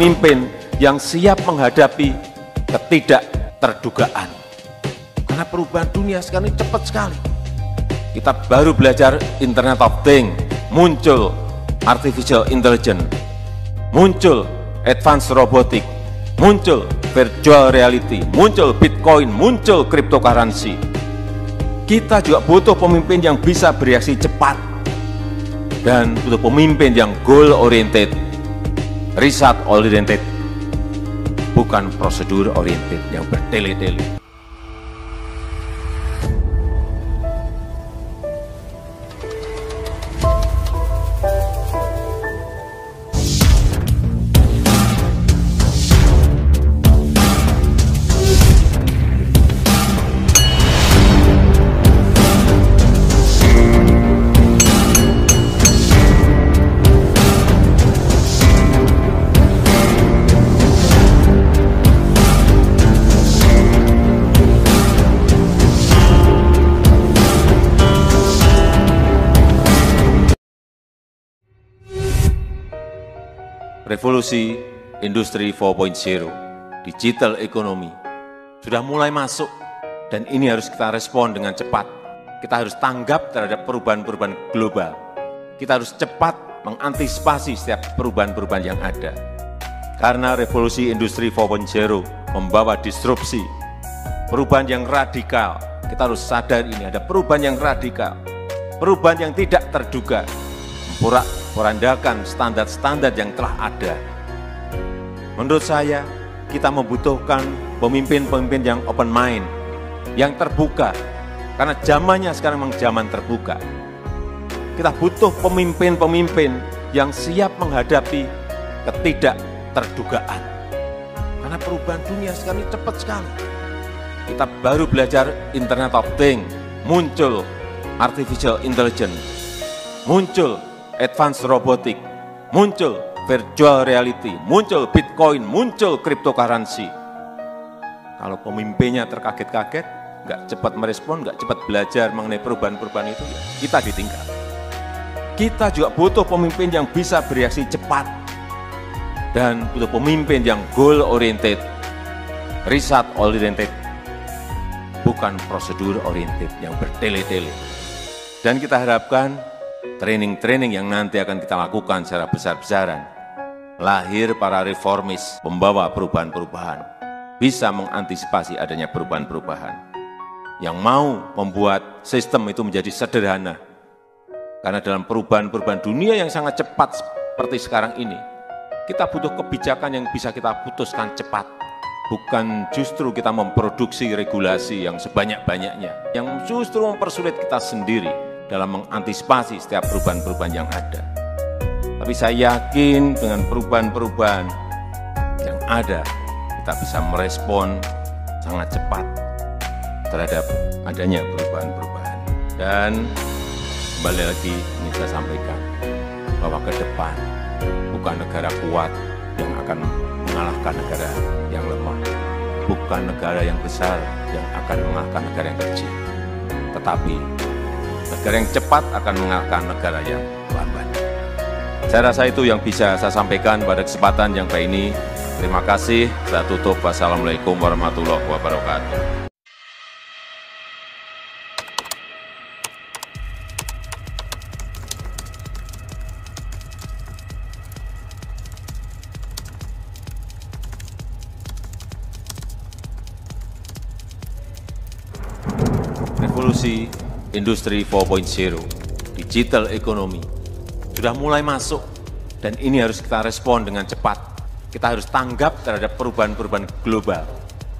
pemimpin yang siap menghadapi ketidakterdugaan. Karena perubahan dunia sekarang ini cepat sekali. Kita baru belajar Internet of Things, muncul Artificial Intelligence, muncul Advanced Robotics, muncul Virtual Reality, muncul Bitcoin, muncul Cryptocurrency. Kita juga butuh pemimpin yang bisa bereaksi cepat dan butuh pemimpin yang goal oriented, result oriented, bukan prosedur oriented yang bertele-tele. Revolusi Industri 4.0, digital ekonomi, sudah mulai masuk dan ini harus kita respon dengan cepat. Kita harus tanggap terhadap perubahan-perubahan global. Kita harus cepat mengantisipasi setiap perubahan-perubahan yang ada. Karena revolusi Industri 4.0 membawa disrupsi, perubahan yang radikal. Kita harus sadar ini ada perubahan yang radikal, perubahan yang tidak terduga, porandakan standar-standar yang telah ada. Menurut saya, kita membutuhkan pemimpin-pemimpin yang open mind, yang terbuka, karena zamannya sekarang memang zaman terbuka. Kita butuh pemimpin-pemimpin yang siap menghadapi ketidakterdugaan. Karena perubahan dunia sekarang ini cepat sekali. Kita baru belajar Internet of Things, muncul Artificial Intelligence, muncul Advanced Robotics, muncul Virtual Reality, muncul Bitcoin, muncul Cryptocurrency. Kalau pemimpinnya terkaget-kaget, nggak cepat merespon, nggak cepat belajar mengenai perubahan-perubahan itu, ya kita ditinggal. Kita juga butuh pemimpin yang bisa bereaksi cepat dan butuh pemimpin yang goal oriented, result oriented, bukan prosedur oriented yang bertele-tele. Dan kita harapkan training-training yang nanti akan kita lakukan secara besar-besaran, lahir para reformis, pembawa perubahan-perubahan, bisa mengantisipasi adanya perubahan-perubahan, yang mau membuat sistem itu menjadi sederhana. Karena dalam perubahan-perubahan dunia yang sangat cepat seperti sekarang ini, kita butuh kebijakan yang bisa kita putuskan cepat, bukan justru kita memproduksi regulasi yang sebanyak-banyaknya, yang justru mempersulit kita sendiri dalam mengantisipasi setiap perubahan-perubahan yang ada. Tapi saya yakin dengan perubahan-perubahan yang ada, kita bisa merespon sangat cepat terhadap adanya perubahan-perubahan. Dan kembali lagi ingin saya sampaikan bahwa ke depan bukan negara kuat yang akan mengalahkan negara yang lemah, bukan negara yang besar yang akan mengalahkan negara yang kecil, tetapi negara yang cepat akan mengalahkan negara yang lambat. Saya rasa itu yang bisa saya sampaikan pada kesempatan yang baik ini. Terima kasih. Saya tutup. Wassalamualaikum warahmatullahi wabarakatuh. Revolusi Industri 4.0, digital ekonomi, sudah mulai masuk dan ini harus kita respon dengan cepat. Kita harus tanggap terhadap perubahan-perubahan global.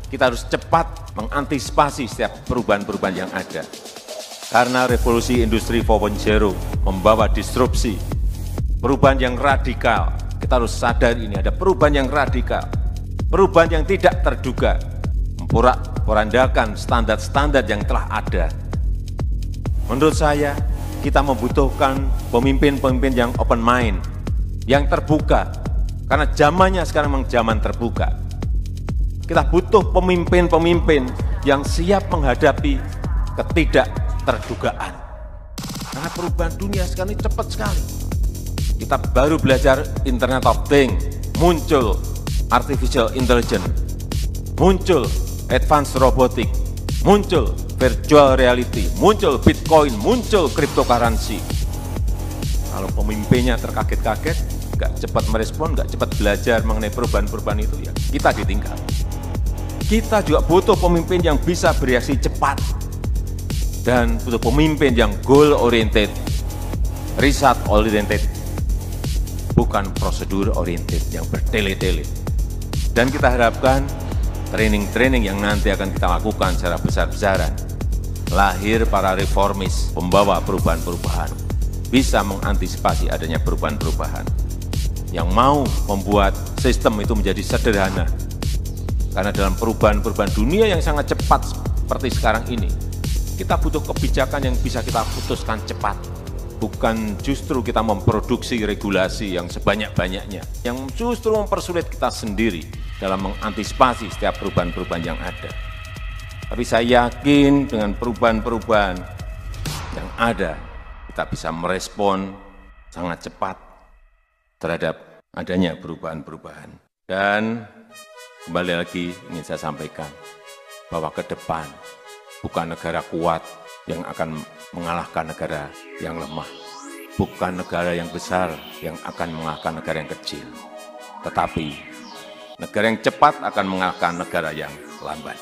Kita harus cepat mengantisipasi setiap perubahan-perubahan yang ada. Karena revolusi Industri 4.0 membawa disrupsi, perubahan yang radikal. Kita harus sadar ini ada perubahan yang radikal, perubahan yang tidak terduga, memporandakan standar-standar yang telah ada. Menurut saya, kita membutuhkan pemimpin-pemimpin yang open mind, yang terbuka, karena zamannya sekarang memang zaman terbuka. Kita butuh pemimpin-pemimpin yang siap menghadapi ketidakterdugaan. Karena perubahan dunia sekarang ini cepat sekali. Kita baru belajar Internet of Things, muncul artificial intelligence, muncul advanced robotic, muncul virtual reality, muncul Bitcoin, muncul cryptocurrency. Kalau pemimpinnya terkaget-kaget, nggak cepat merespon, nggak cepat belajar mengenai perubahan-perubahan itu, ya kita ditinggal. Kita juga butuh pemimpin yang bisa bereaksi cepat dan butuh pemimpin yang goal oriented, result oriented, bukan prosedur oriented yang bertele-tele. Dan kita harapkan training-training yang nanti akan kita lakukan secara besar-besaran, lahir para reformis, pembawa perubahan-perubahan, bisa mengantisipasi adanya perubahan-perubahan, yang mau membuat sistem itu menjadi sederhana. Karena dalam perubahan-perubahan dunia yang sangat cepat seperti sekarang ini, kita butuh kebijakan yang bisa kita putuskan cepat. Bukan justru kita memproduksi regulasi yang sebanyak-banyaknya, yang justru mempersulit kita sendiri dalam mengantisipasi setiap perubahan-perubahan yang ada. Tapi saya yakin dengan perubahan-perubahan yang ada, kita bisa merespon sangat cepat terhadap adanya perubahan-perubahan. Dan kembali lagi ingin saya sampaikan bahwa ke depan bukan negara kuat yang akan mengalahkan negara yang lemah, bukan negara yang besar yang akan mengalahkan negara yang kecil, tetapi negara yang cepat akan mengalahkan negara yang lambat.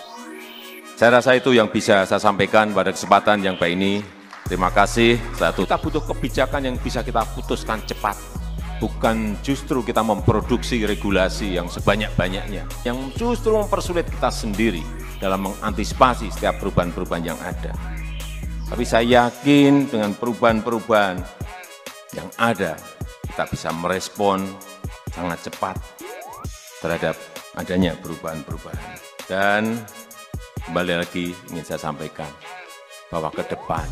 Saya rasa itu yang bisa saya sampaikan pada kesempatan yang baik ini. Terima kasih. Kita butuh kebijakan yang bisa kita putuskan cepat, bukan justru kita memproduksi regulasi yang sebanyak-banyaknya, yang justru mempersulit kita sendiri dalam mengantisipasi setiap perubahan-perubahan yang ada. Tapi saya yakin dengan perubahan-perubahan yang ada, kita bisa merespon sangat cepat terhadap adanya perubahan-perubahan. Dan kembali lagi ingin saya sampaikan bahwa ke depan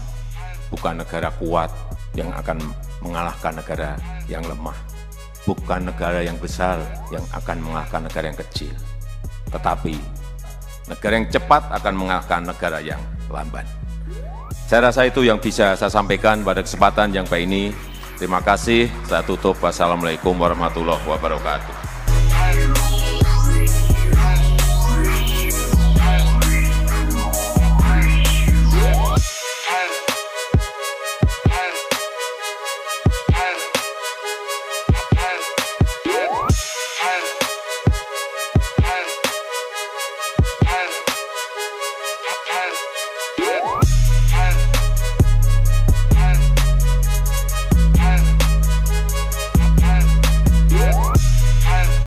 bukan negara kuat yang akan mengalahkan negara yang lemah, bukan negara yang besar yang akan mengalahkan negara yang kecil, tetapi negara yang cepat akan mengalahkan negara yang lambat. Saya rasa itu yang bisa saya sampaikan pada kesempatan yang baik ini. Terima kasih. Saya tutup. Wassalamualaikum warahmatullahi wabarakatuh.